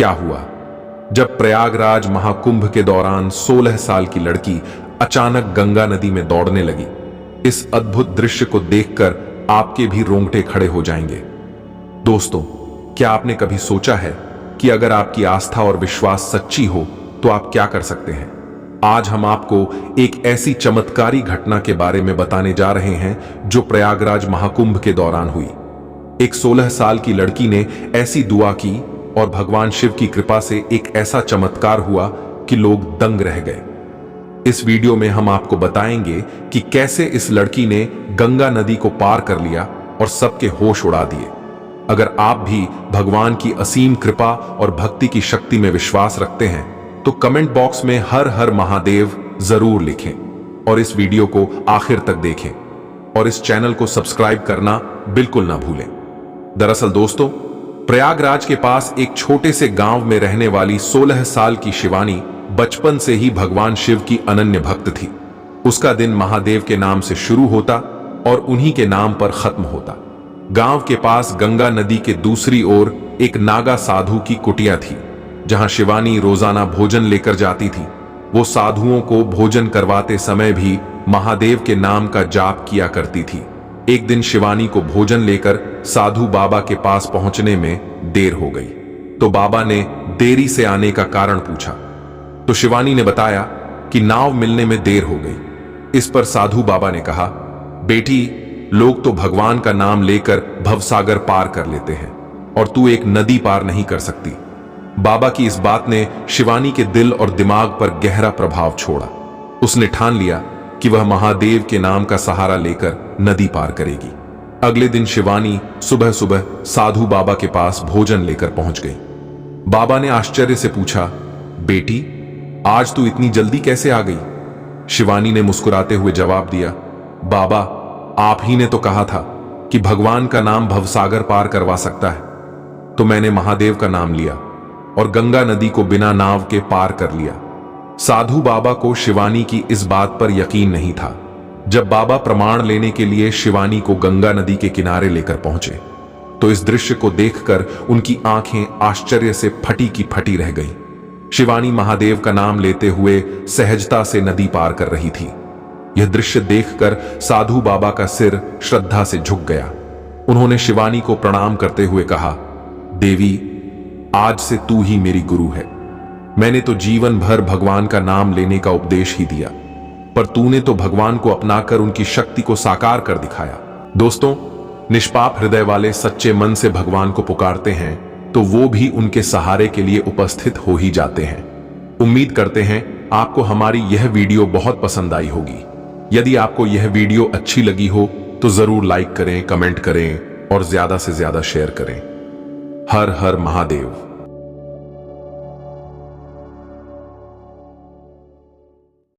क्या हुआ। जब प्रयागराज महाकुंभ के दौरान 16 साल की लड़की अचानक गंगा नदी में दौड़ने लगी। इस अद्भुत दृश्य को देखकर आपके भी रोंगटे खड़े हो जाएंगे। दोस्तों, क्या आपने कभी सोचा है कि अगर आपकी आस्था और विश्वास सच्ची हो तो आप क्या कर सकते हैं। आज हम आपको एक ऐसी चमत्कारी घटना के बारे में बताने जा रहे हैं जो प्रयागराज महाकुंभ के दौरान हुई। एक 16 साल की लड़की ने ऐसी दुआ की और भगवान शिव की कृपा से एक ऐसा चमत्कार हुआ कि लोग दंग रह गए। इस वीडियो में हम आपको बताएंगे कि कैसे इस लड़की ने गंगा नदी को पार कर लिया और सबके होश उड़ा दिए। अगर आप भी भगवान की असीम कृपा और भक्ति की शक्ति में विश्वास रखते हैं तो कमेंट बॉक्स में हर हर महादेव जरूर लिखें और इस वीडियो को आखिर तक देखें और इस चैनल को सब्सक्राइब करना बिल्कुल ना भूलें। दरअसल दोस्तों, प्रयागराज के पास एक छोटे से गांव में रहने वाली 16 साल की शिवानी बचपन से ही भगवान शिव की अनन्य भक्त थी। उसका दिन महादेव के नाम से शुरू होता और उन्हीं के नाम पर खत्म होता। गांव के पास गंगा नदी के दूसरी ओर एक नागा साधु की कुटिया थी जहां शिवानी रोजाना भोजन लेकर जाती थी। वो साधुओं को भोजन करवाते समय भी महादेव के नाम का जाप किया करती थी। एक दिन शिवानी को भोजन लेकर साधु बाबा के पास पहुंचने में देर हो गई तो बाबा ने देरी से आने का कारण पूछा तो शिवानी ने बताया कि नाव मिलने में देर हो गई। इस पर साधु बाबा ने कहा, बेटी, लोग तो भगवान का नाम लेकर भवसागर पार कर लेते हैं और तू एक नदी पार नहीं कर सकती। बाबा की इस बात ने शिवानी के दिल और दिमाग पर गहरा प्रभाव छोड़ा। उसने ठान लिया कि वह महादेव के नाम का सहारा लेकर नदी पार करेगी। अगले दिन शिवानी सुबह सुबह साधु बाबा के पास भोजन लेकर पहुंच गई। बाबा ने आश्चर्य से पूछा, बेटी, आज तू इतनी जल्दी कैसे आ गई? शिवानी ने मुस्कुराते हुए जवाब दिया, बाबा, आप ही ने तो कहा था कि भगवान का नाम भवसागर पार करवा सकता है, तो मैंने महादेव का नाम लिया और गंगा नदी को बिना नाव के पार कर लिया। साधु बाबा को शिवानी की इस बात पर यकीन नहीं था। जब बाबा प्रमाण लेने के लिए शिवानी को गंगा नदी के किनारे लेकर पहुंचे तो इस दृश्य को देखकर उनकी आंखें आश्चर्य से फटी की फटी रह गईं। शिवानी महादेव का नाम लेते हुए सहजता से नदी पार कर रही थी। यह दृश्य देखकर साधु बाबा का सिर श्रद्धा से झुक गया। उन्होंने शिवानी को प्रणाम करते हुए कहा, देवी, आज से तू ही मेरी गुरु है। मैंने तो जीवन भर भगवान का नाम लेने का उपदेश ही दिया, पर तूने तो भगवान को अपनाकर उनकी शक्ति को साकार कर दिखाया। दोस्तों, निष्पाप हृदय वाले सच्चे मन से भगवान को पुकारते हैं तो वो भी उनके सहारे के लिए उपस्थित हो ही जाते हैं। उम्मीद करते हैं आपको हमारी यह वीडियो बहुत पसंद आई होगी। यदि आपको यह वीडियो अच्छी लगी हो तो जरूर लाइक करें, कमेंट करें और ज्यादा से ज्यादा शेयर करें। हर हर महादेव।